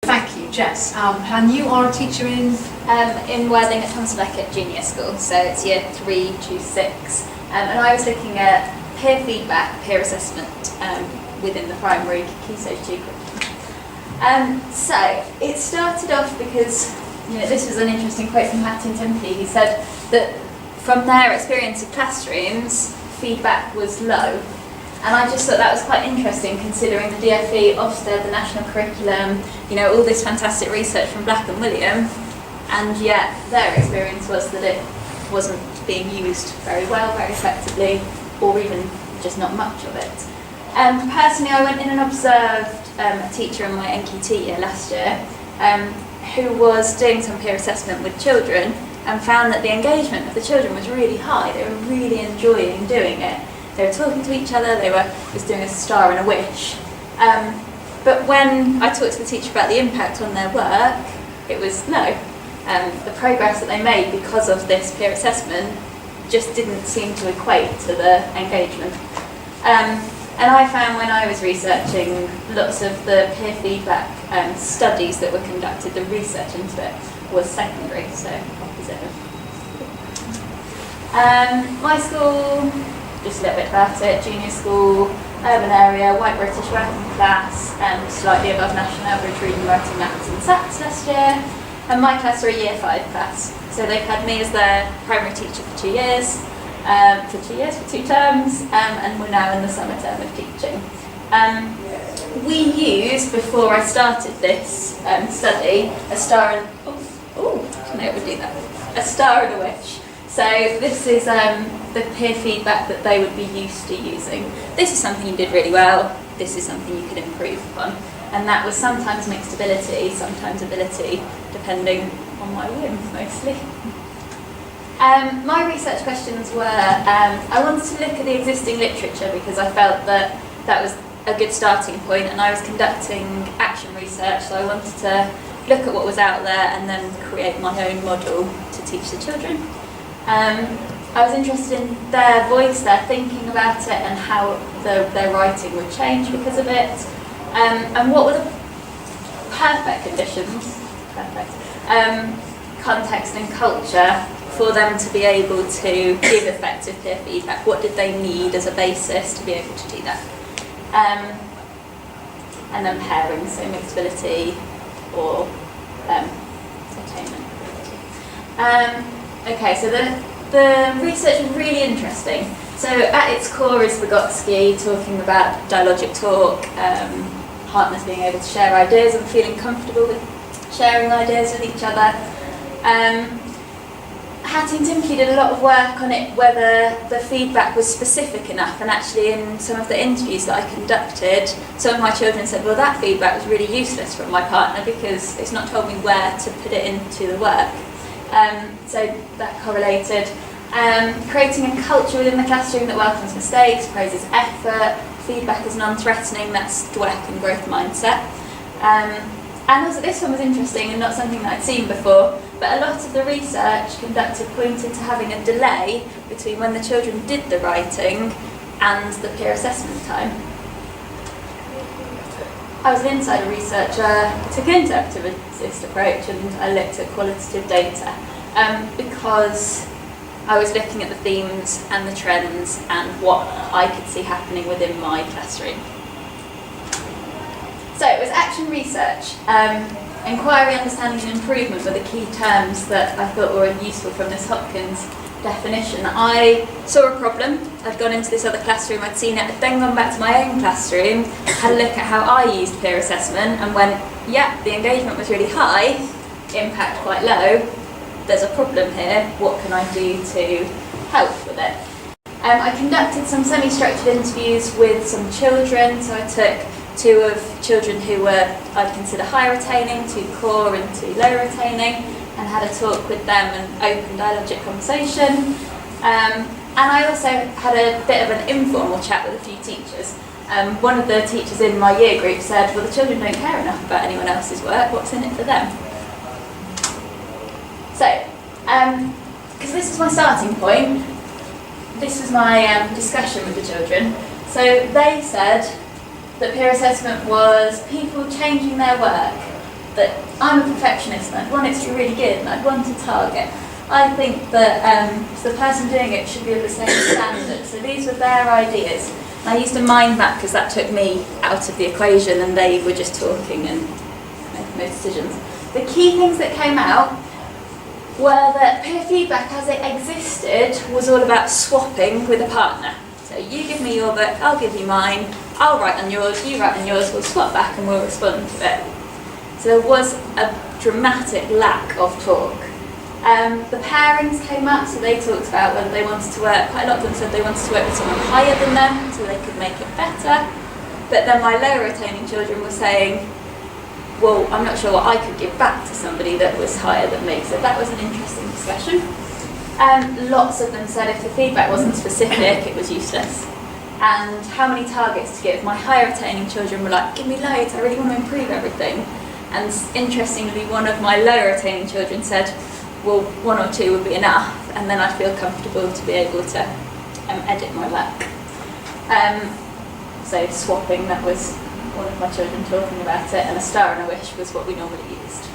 Thank you, Jess. And you are a teacher in? Worthing at Thomas Becket Junior School, so it's year 3 to 6. And I was looking at peer feedback, peer assessment within the primary Key Stage 2 curriculum. So it started off because, this was an interesting quote from Hattie and Timothy, who said that from their experience of classrooms, feedback was low. And I just thought that was quite interesting, considering the DFE, Ofsted, the national curriculum, all this fantastic research from Black and William, and yet their experience was that it wasn't being used very well, very effectively, or even just not much of it. Personally, I went in and observed a teacher in my NQT year last year who was doing some peer assessment with children and found that the engagement of the children was really high. They were really enjoying doing it. They were talking to each other, they were just doing a star and a wish. But when I talked to the teacher about the impact on their work, it was no. The progress that they made because of this peer assessment just didn't seem to equate to the engagement. And I found when I was researching lots of the peer feedback studies that were conducted, the research into it was secondary, so opposite of. My school, just a little bit about it, junior school, urban area, white British working class, slightly above national average reading, writing, maths and SATs last year. And my class are a year 5 class. So they've had me as their primary teacher for 2 years, for 2 terms, and we're now in the summer term of teaching. We used, before I started this study, a star and, can I ever do that? A star and a wish. So this is the peer feedback that they would be used to using. This is something you did really well, this is something you could improve upon. And that was sometimes mixed ability, sometimes ability, depending on my whim, mostly. My research questions were, I wanted to look at the existing literature because I felt that that was a good starting point, and I was conducting action research, so I wanted to look at what was out there and then create my own model to teach the children. I was interested in their voice, their thinking about it, and how their writing would change because of it. And what were the perfect conditions, context and culture for them to be able to give effective peer feedback? What did they need as a basis to be able to do that? And then pairing, so mixed ability or attainment ability. Okay, so the research was really interesting. So at its core is Vygotsky talking about dialogic talk, partners being able to share ideas and feeling comfortable with sharing ideas with each other. Hattie and Timothy did a lot of work on it, whether the feedback was specific enough, and actually in some of the interviews that I conducted, some of my children said, well, that feedback was really useless from my partner because it's not told me where to put it into the work. So that correlated. Creating a culture within the classroom that welcomes mistakes, praises effort, feedback is non-threatening, that's DWEC and growth mindset. And also this one was interesting and not something that I'd seen before, but a lot of the research conducted pointed to having a delay between when the children did the writing and the peer assessment time. I was an insider researcher, I took an interactivist approach and I looked at qualitative data because I was looking at the themes and the trends and what I could see happening within my classroom. So it was action research. Inquiry, understanding and improvement were the key terms that I thought were useful from this Hopkins definition. I saw a problem, I'd gone into this other classroom, I'd seen it, I'd then gone back to my own classroom, had a look at how I used peer assessment and went, yeah, the engagement was really high, impact quite low, there's a problem here, what can I do to help with it? I conducted some semi-structured interviews with some children, so I took 2 of children who were, I'd consider high retaining, 2 core and 2 low retaining, and had a talk with them, an open dialogic conversation. And I also had a bit of an informal chat with a few teachers. One of the teachers in my year group said, well, the children don't care enough about anyone else's work, what's in it for them? So, because this is my starting point, this was my discussion with the children. So they said that peer assessment was people changing their work, that I'm a perfectionist and I'd want it to be really good and I'd want a target. I think that the person doing it should be of the same standard. So these were their ideas. And I used a mind map because that took me out of the equation and they were just talking and making those decisions. The key things that came out were that peer feedback as it existed was all about swapping with a partner. So you give me your book, I'll give you mine, I'll write on yours, you write on yours, we'll swap back and we'll respond to it. So there was a dramatic lack of talk. The pairings came up, so they talked about whether they wanted to work, quite a lot of them said they wanted to work with someone higher than them so they could make it better. But then my lower retaining children were saying, well, I'm not sure what I could give back to somebody that was higher than me. So that was an interesting discussion. Lots of them said if the feedback wasn't specific, it was useless. And how many targets to give? My higher retaining children were like, give me loads, I really want to improve everything. And interestingly, one of my lower retaining children said, well, 1 or 2 would be enough, and then I'd feel comfortable to be able to edit my work. So swapping, that was one of my children talking about it, and a star and a wish was what we normally used.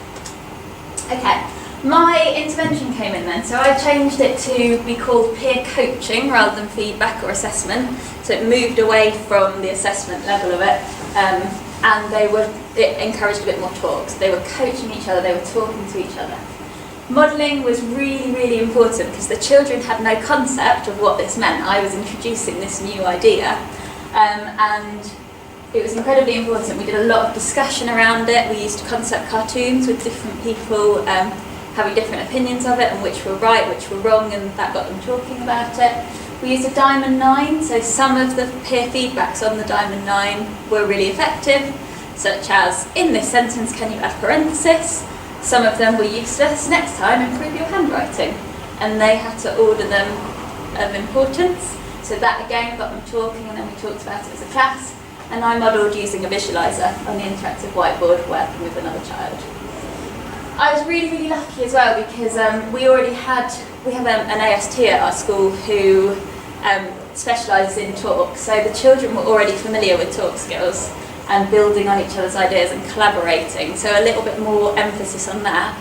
Okay, my intervention came in then, so I changed it to be called peer coaching rather than feedback or assessment. So it moved away from the assessment level of it, and it encouraged a bit more talk. So they were coaching each other, they were talking to each other. Modelling was really, really important because the children had no concept of what this meant. I was introducing this new idea, and it was incredibly important. We did a lot of discussion around it. We used concept cartoons with different people having different opinions of it and which were right, which were wrong, and that got them talking about it. We used a diamond 9, so some of the peer feedbacks on the diamond 9 were really effective, such as, in this sentence, can you add parenthesis? Some of them were useless. Next time, improve your handwriting. And they had to order them of importance. So that again got them talking, and then we talked about it as a class. And I modelled using a visualiser on the interactive whiteboard working with another child. I was really, really lucky as well because we have an AST at our school who specialises in talk. So the children were already familiar with talk skills and building on each other's ideas and collaborating. So a little bit more emphasis on that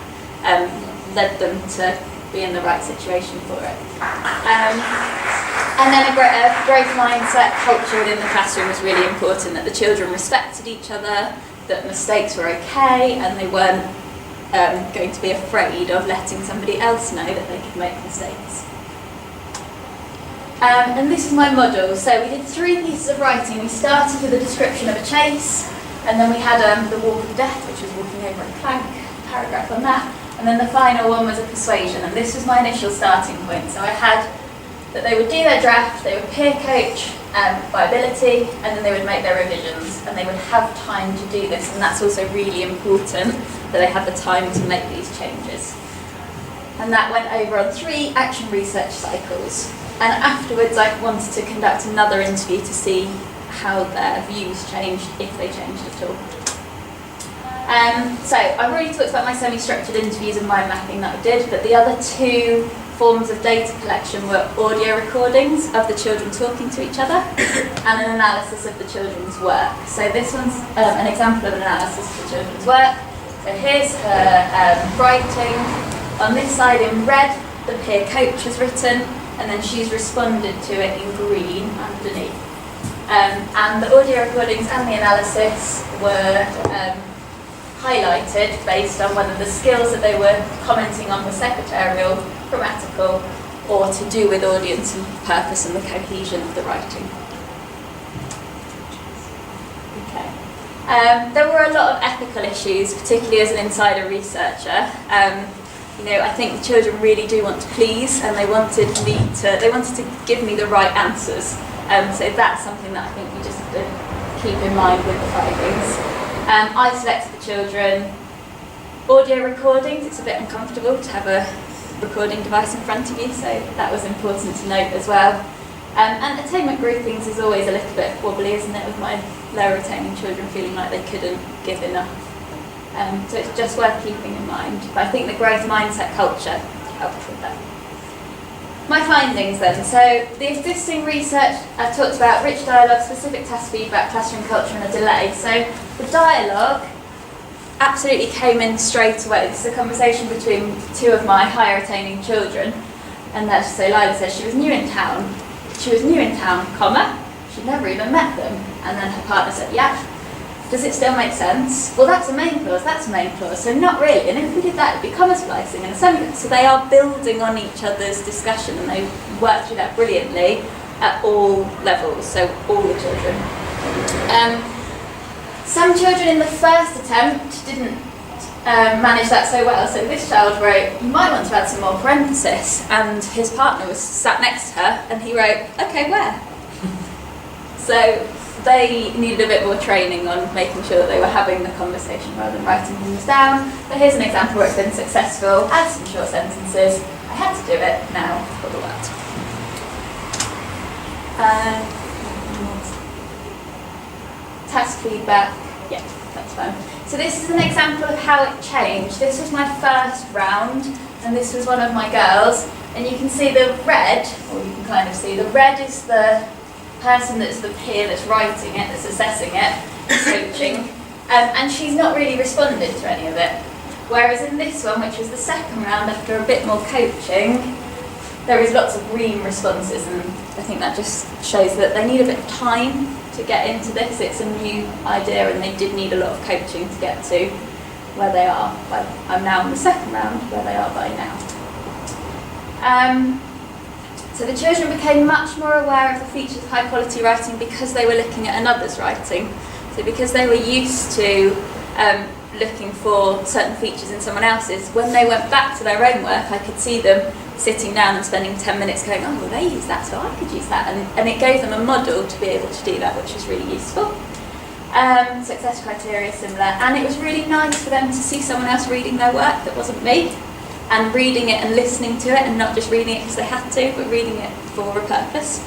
led them to be in the right situation for it. And then a growth mindset culture within the classroom was really important, that the children respected each other, that mistakes were okay, and they weren't going to be afraid of letting somebody else know that they could make mistakes. And this is my model. So we did 3 pieces of writing. We started with a description of a chase, and then we had the walk of death, which was walking over a plank, paragraph on that, and then the final one was a persuasion, and this was my initial starting point. So I had that they would do their draft, they would peer coach by ability, and then they would make their revisions, and they would have time to do this, and that's also really important, that they have the time to make these changes. And that went over on 3 action research cycles. And afterwards I wanted to conduct another interview to see how their views changed, if they changed at all. So I've already talked about my semi-structured interviews and mind mapping that I did, but the other 2 forms of data collection were audio recordings of the children talking to each other and an analysis of the children's work. So this one's an example of an analysis of the children's work. So here's her writing. On this side in red, the peer coach has written, and then she's responded to it in green underneath. And the audio recordings and the analysis were highlighted based on whether the skills that they were commenting on were secretarial, grammatical, or to do with audience and purpose and the cohesion of the writing. Okay. There were a lot of ethical issues, particularly as an insider researcher. I think the children really do want to please, and they wanted to give me the right answers. So that's something that I think we just have to keep in mind with the findings. I selected the children. Audio recordings, it's a bit uncomfortable to have a recording device in front of you, so that was important to note as well. And attainment groupings is always a little bit wobbly, isn't it, with my lower retaining children feeling like they couldn't give enough. So it's just worth keeping in mind. But I think the growth mindset culture helped with that. My findings then. So the existing research I've talked about: rich dialogue, specific task feedback, classroom culture and a delay. So the dialogue absolutely came in straight away. This is a conversation between two of my higher attaining children. And let's just say Lila says she was new in town. She was new in town, comma, she'd never even met them. And then her partner said, yeah, does it still make sense? Well, that's a main clause, that's a main clause. So not really. And if we did that, it'd be comma splicing and a semicolon. So they are building on each other's discussion, and they work through that brilliantly at all levels, so all the children. Some children in the first attempt didn't manage that so well. So this child wrote, you might want to add some more parenthesis, and his partner was sat next to her, and he wrote, okay, where? So they needed a bit more training on making sure that they were having the conversation rather than writing things down. But here's an example where it's been successful. Add some short sentences. I had to do it, now for the word. Task feedback, yeah, that's fine. So this is an example of how it changed. This was my first round, and this was one of my girls. And you can see the red, or you can kind of see, the red is the person that's the peer that's writing it, that's assessing it, coaching, and she's not really responded to any of it. Whereas in this one, which was the second round, after a bit more coaching, there is lots of green responses, and I think that just shows that they need a bit of time to get into this. It's a new idea, and they did need a lot of coaching to get to where they are. I'm now in the second round, where they are by now. So the children became much more aware of the features of high quality writing because they were looking at another's writing. So because they were used to looking for certain features in someone else's, when they went back to their own work, I could see them sitting down and spending 10 minutes going, oh, well, they use that, so I could use that. And it gave them a model to be able to do that, which was really useful. Success criteria similar. And it was really nice for them to see someone else reading their work that wasn't me, and reading it and listening to it, and not just reading it because they had to, but reading it for a purpose.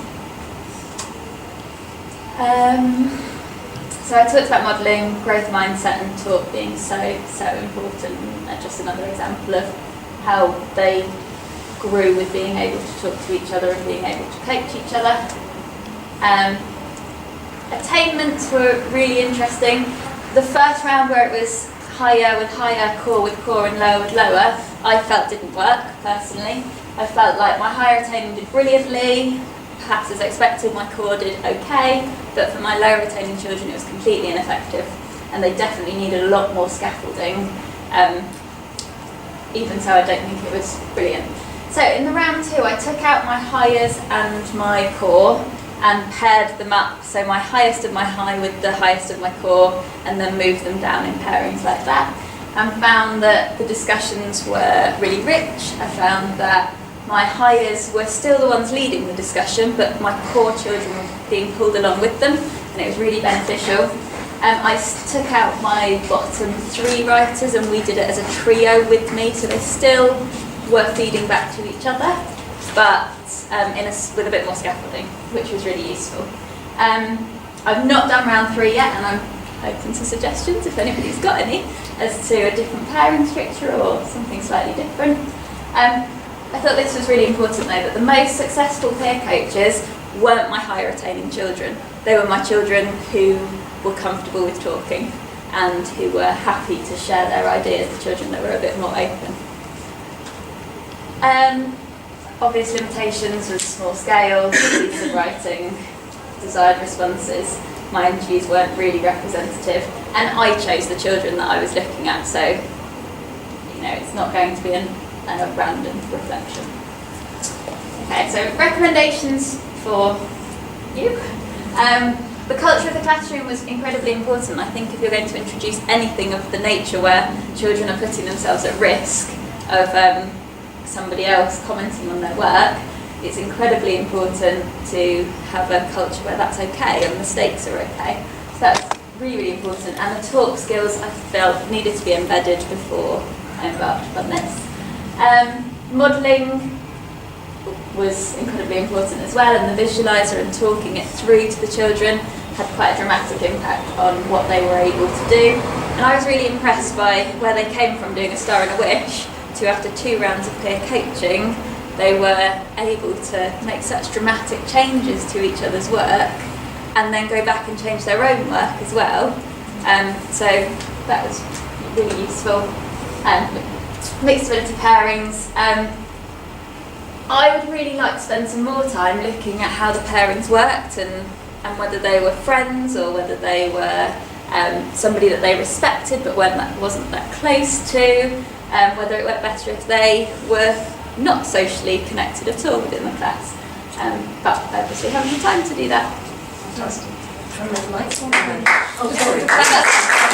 So I talked about modelling, growth mindset and talk being so important, and just another example of how they grew with being able to talk to each other and being able to coach each other. Attainments were really interesting. The first round where it was higher with higher, core with core and lower with lower, I felt didn't work personally. I felt like my higher attaining did brilliantly, perhaps as expected my core did okay, but for my lower attaining children it was completely ineffective, and they definitely needed a lot more scaffolding. Even so, I don't think it was brilliant. So in the round two, I took out my highers and my core and paired them up, so my highest of my high with the highest of my core, and then moved them down in pairings like that, and found that the discussions were really rich. I found that my highers were still the ones leading the discussion, but my core children were being pulled along with them, and it was really beneficial. I took out my bottom three writers, and we did it as a trio with me, so they still were feeding back to each other, but with a bit more scaffolding, which was really useful. I've not done round three yet, and I'm open to suggestions if anybody's got any as to a different pairing structure or something slightly different. I thought this was really important though, that the most successful peer coaches weren't my higher attaining children. They were my children who were comfortable with talking and who were happy to share their ideas, the children that were a bit more open. Obvious limitations was small scale, speeds of writing, desired responses. My interviews weren't really representative, and I chose the children that I was looking at, so it's not going to be a random reflection. Okay, so recommendations for you. The culture of the classroom was incredibly important. I think if you're going to introduce anything of the nature where children are putting themselves at risk of somebody else commenting on their work, it's incredibly important to have a culture where that's okay and mistakes are okay. So that's really, really important. And the talk skills I felt needed to be embedded before I embarked on this. Modelling was incredibly important as well, and the visualiser and talking it through to the children had quite a dramatic impact on what they were able to do. And I was really impressed by where they came from doing a star and a wish to, after 2 rounds of peer coaching, they were able to make such dramatic changes to each other's work and then go back and change their own work as well. So that was really useful. Mixed ability pairings. I would really like to spend some more time looking at how the pairings worked and whether they were friends or whether they were somebody that they respected but wasn't that close to, whether it worked better if they were not socially connected at all within the class. But I obviously haven't had time to do that. Fantastic. Oh, sorry.